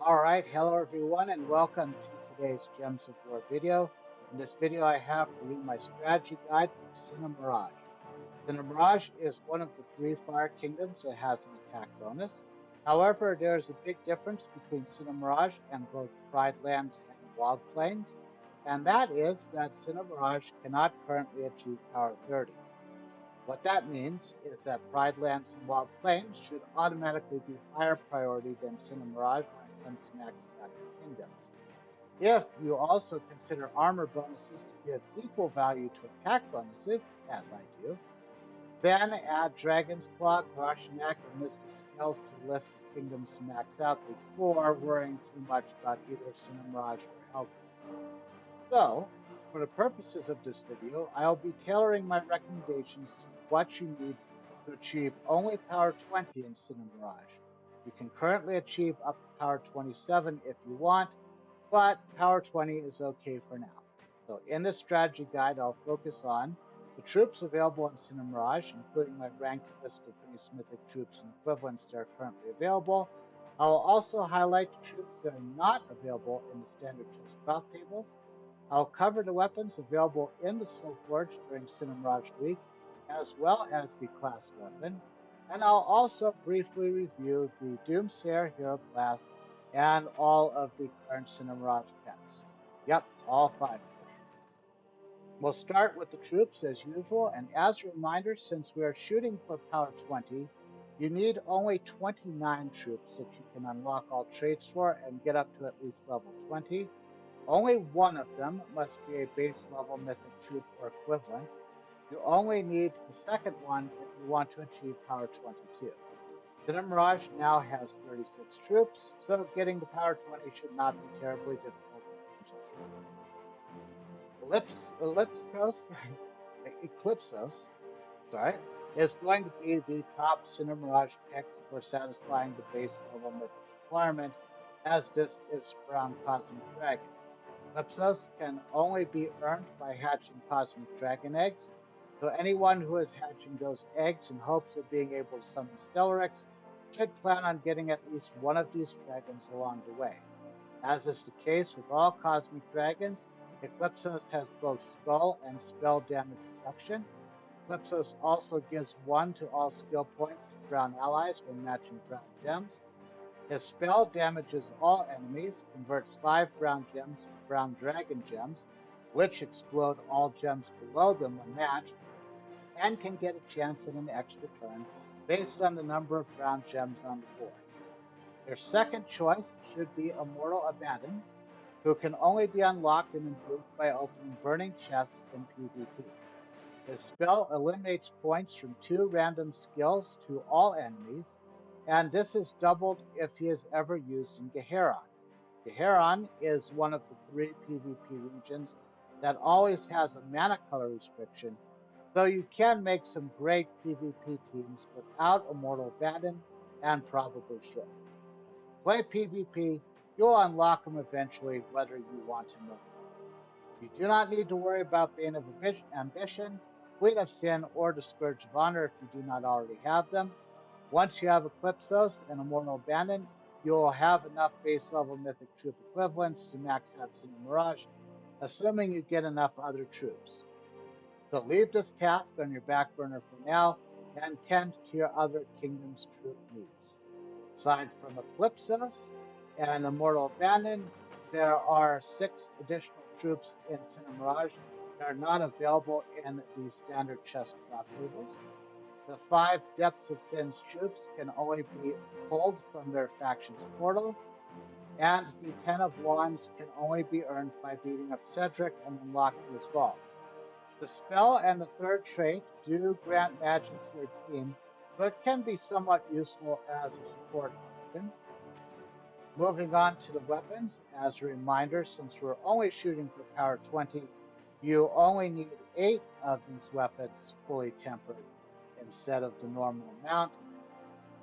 All right, hello everyone, and welcome to today's Gems of War video. In this video, I have for you my strategy guide for Sin of Maraj. Sin of Maraj is one of the three fire kingdoms that has an attack bonus. However, there is a big difference between Sin of Maraj and both Pride Lands and Wild Plains, and that is that Sin of Maraj cannot currently achieve Power 30. What that means is that Pride Lands and Wild Plains should automatically be higher priority than Sin of Mirage when it comes to maxing out your kingdoms. If you also consider armor bonuses to give equal value to attack bonuses, as I do, then add Dragon's Claw, Groshenak, or Mystic Scales to the list of kingdoms to max out before worrying too much about either Sin of Mirage or Hellgate. So, for the purposes of this video, I'll be tailoring my recommendations to what you need to achieve only Power 20 in Sin of Mirage. You can currently achieve up to Power 27 if you want, but Power 20 is okay for now. So in this strategy guide, I'll focus on the troops available in Sin of Mirage, including my ranked list of base mythic troops and equivalents that are currently available. I will also highlight the troops that are not available in the standard chest drop tables. I'll cover the weapons available in the Soul Forge during Sin of Mirage Week, as well as the class weapon. And I'll also briefly review the Doomsayer hero class and all of the current Sin of Mirage pets. Yep, all 5 of them. We'll start with the troops as usual, and as a reminder, since we are shooting for Power 20, you need only 29 troops that you can unlock all traits for and get up to at least level 20. Only one of them must be a base level mythic troop or equivalent. You only need the second one if you want to achieve Power 22. Sin of Mirage now has 36 troops, so getting to Power 20 should not be terribly difficult in terms of troops. Ellipsos, Eclipsos, sorry, is going to be the top Sin of Mirage pick for satisfying the base level mythic requirement, as this is around Cosmic Dragon. Eclipsos can only be earned by hatching Cosmic Dragon eggs, so anyone who is hatching those eggs in hopes of being able to summon Stellarex should plan on getting at least one of these dragons along the way. As is the case with all Cosmic Dragons, Eclipsos has both skull and spell damage reduction. Eclipsos also gives 1 to all skill points to brown allies when matching brown gems. His spell damages all enemies, converts 5 brown gems to brown dragon gems, which explode all gems below them when matched, and can get a chance at an extra turn based on the number of brown gems on the board. Your second choice should be Immortal Abaddon, who can only be unlocked and improved by opening burning chests in PvP. His spell eliminates points from 2 random skills to all enemies, and this is doubled if he is ever used in Geheron. Geheron is one of the 3 PvP regions that always has a mana color restriction, so you can make some great PvP teams without Immortal Abaddon, and probably should. If you play PvP, you'll unlock him eventually, whether you want him or not. You do not need to worry about Bane of Ambition, Queen of Sin, or the Scourge of Honor if you do not already have them. Once you have Eclipsos and Immortal Abandon, you'll have enough base level mythic troop equivalents to max out Sin of Mirage, assuming you get enough other troops. So leave this task on your back burner for now and tend to your other kingdom's troop needs. Aside from Eclipsos and Immortal Abandon, there are 6 additional troops in Sin of Mirage that are not available in the standard chest drop tables. The 5 Depths of Sin's troops can only be pulled from their faction's portal, and the 10 of Wands can only be earned by beating up Cedric and unlocking his vaults. The spell and the third trait do grant magic to your team, but can be somewhat useful as a support option. Moving on to the weapons, as a reminder, since we're only shooting for Power 20, you only need 8 of these weapons fully tempered instead of the normal amount.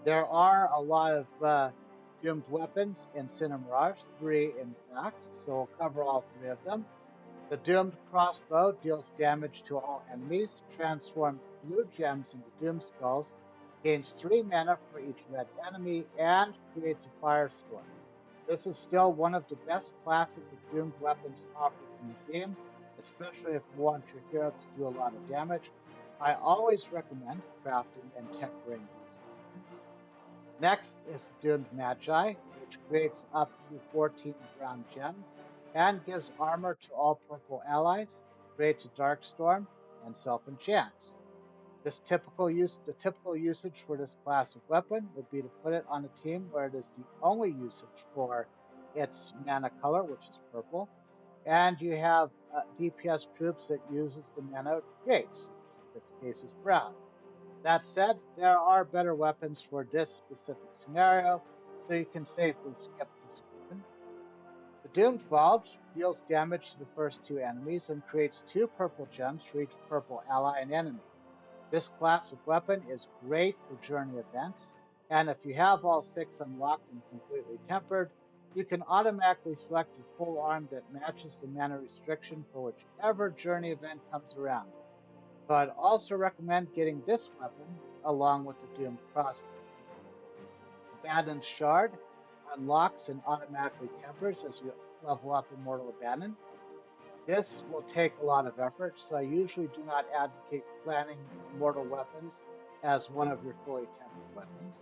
There are a lot of doomed weapons in Sin of Mirage, 3 in fact, so we'll cover all 3 of them. The Doomed Crossbow deals damage to all enemies, transforms blue gems into Doom Skulls, gains 3 mana for each red enemy, and creates a firestorm. This is still one of the best classes of doomed weapons offered in the game, especially if you want your hero to do a lot of damage. I always recommend crafting and tempering these weapons. Next is the Doomed Magi, which creates up to 14 brown gems and gives armor to all purple allies, creates a dark storm, and self-enchants. The typical usage for this class of weapon would be to put it on a team where it is the only usage for its mana color, which is purple, and you have DPS troops that uses the mana it creates, which in this case is brown. That said, there are better weapons for this specific scenario, so you can safely skip this weapon. The Doomed Bulge deals damage to the first two enemies and creates two purple gems for each purple ally and enemy. This class of weapon is great for journey events, and if you have all six unlocked and completely tempered, you can automatically select a pole arm that matches the mana restriction for whichever journey event comes around. So I'd also recommend getting this weapon along with the Doomed Crossbow. Abaddon's Shard unlocks and automatically tempers as you level up Immortal Abaddon. This will take a lot of effort, so I usually do not advocate planning immortal weapons as one of your fully tempered weapons.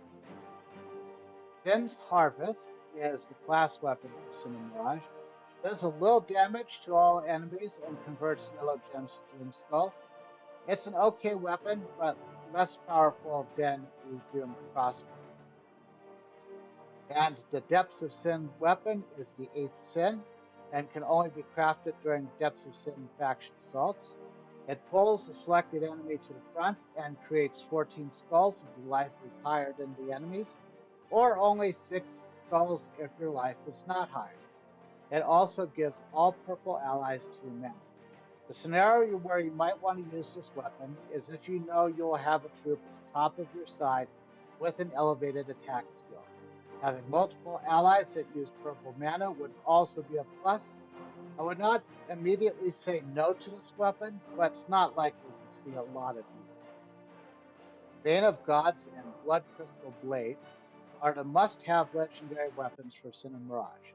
Sin's Harvest is the class weapon for Sin of Maraj. Does a little damage to all enemies and converts yellow gems to Doom Skulls. It's an okay weapon, but less powerful than a Doom Crossbow. And the Depths of Sin weapon is the eighth sin and can only be crafted during Depths of Sin faction assaults. It pulls a selected enemy to the front and creates 14 skulls if your life is higher than the enemy's, or only 6 skulls if your life is not higher. It also gives all purple allies 2 mana. The scenario where you might want to use this weapon is if you know you'll have a troop at the top of your side with an elevated attack skill. Having multiple allies that use purple mana would also be a plus. I would not immediately say no to this weapon, but it's not likely to see a lot of use. Bane of Gods and Blood Crystal Blade are the must-have legendary weapons for Sin of Mirage.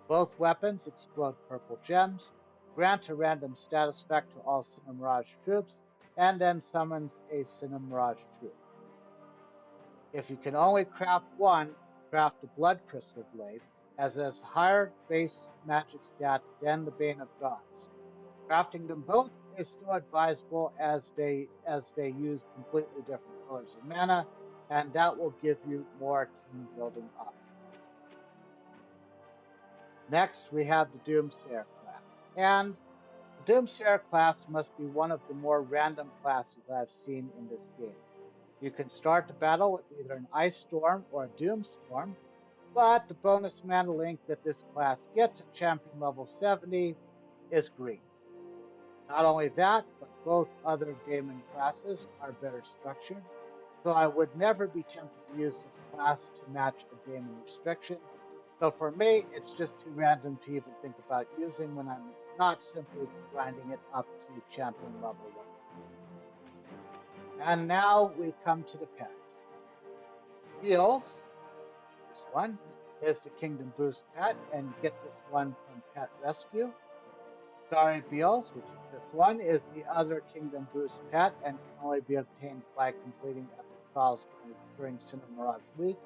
Both weapons explode purple gems, grant a random status effect to all Sin of Mirage troops, and then summons a Sin of Mirage troop. If you can only craft one, craft the Blood Crystal Blade, as it has a higher base magic stat than the Bane of Gods. Crafting them both is still advisable as they use completely different colors of mana, and that will give you more team building options. Next, we have the Doomsayer class. And the Doomsayer class must be one of the more random classes I've seen in this game. You can start the battle with either an Ice Storm or a Doom Storm, but the bonus mana link that this class gets at champion level 70 is green. Not only that, but both other Daemon classes are better structured, so I would never be tempted to use this class to match a Daemon restriction. So for me, it's just too random to even think about using when I'm not simply grinding it up to champion level 100. And now we come to the pets. Heals, this one, is the Kingdom Boost pet, and you get this one from Pet Rescue. Starry Beals, which is this one, is the other Kingdom Boost pet and can only be obtained by completing epic trials during Sin of Mirage Week.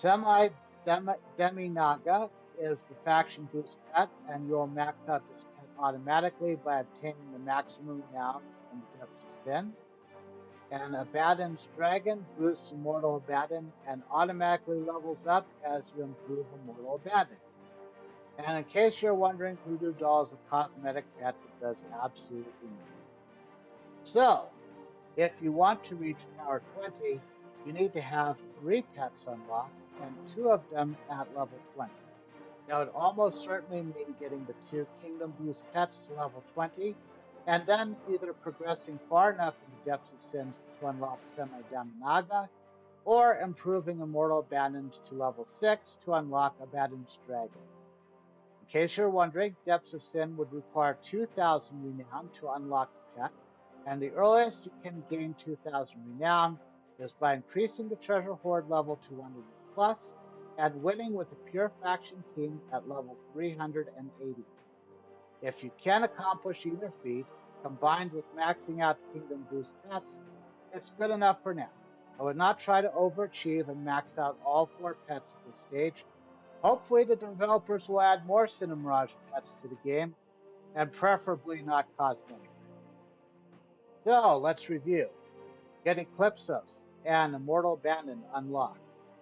Demi Naga is the faction boost pet, and you'll max out this pet automatically by obtaining the maximum renown in the Depths of Sin. And Abaddon's Dragon boosts Immortal Abaddon and automatically levels up as you improve Immortal Abaddon. And in case you're wondering, Hoodoo Doll is a cosmetic pet that does absolutely nothing. So, if you want to reach power 20, you need to have 3 pets unlocked and 2 of them at level 20. That would almost certainly mean getting the 2 Kingdom Boost pets to level 20, and then either progressing far enough in the Depths of Sins to unlock Semi Damanaga, or improving Immortal Abandoned to level 6 to unlock Abandoned's Dragon. In case you're wondering, Depths of Sin would require 2,000 renown to unlock the pet, and the earliest you can gain 2,000 renown is by increasing the treasure hoard level to 100 plus and winning with a pure faction team at level 380. If you can accomplish either feat, combined with maxing out Kingdom Boost pets, it's good enough for now. I would not try to overachieve and max out all 4 pets at this stage. Hopefully, the developers will add more Sin of Maraj pets to the game, and preferably not cosmetic. So, let's review. Get Eclipsos and Immortal Abandon unlocked.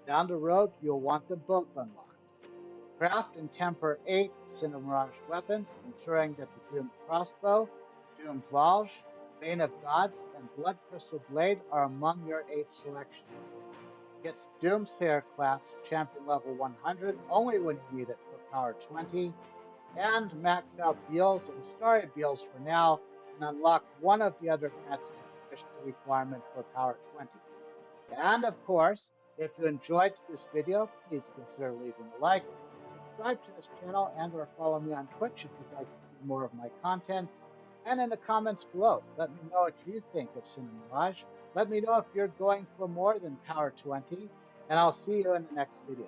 Down the road, you'll want them both unlocked. Craft and temper 8 Sin of Mirage weapons, ensuring that the Doomed Crossbow, Doomed Valge, Bane of Gods, and Blood Crystal Blade are among your 8 selections. Get Doomsayer class to champion level 100 only when you need it for power 20, and max out Beals and Starry Beals for now, and unlock one of the other pets to push the requirement for power 20. And of course, if you enjoyed this video, please consider leaving a like, subscribe to this channel, and or follow me on Twitch if you'd like to see more of my content. And in the comments below, let me know what you think of Sin of Mirage. Let me know if you're going for more than Power 20, and I'll see you in the next video.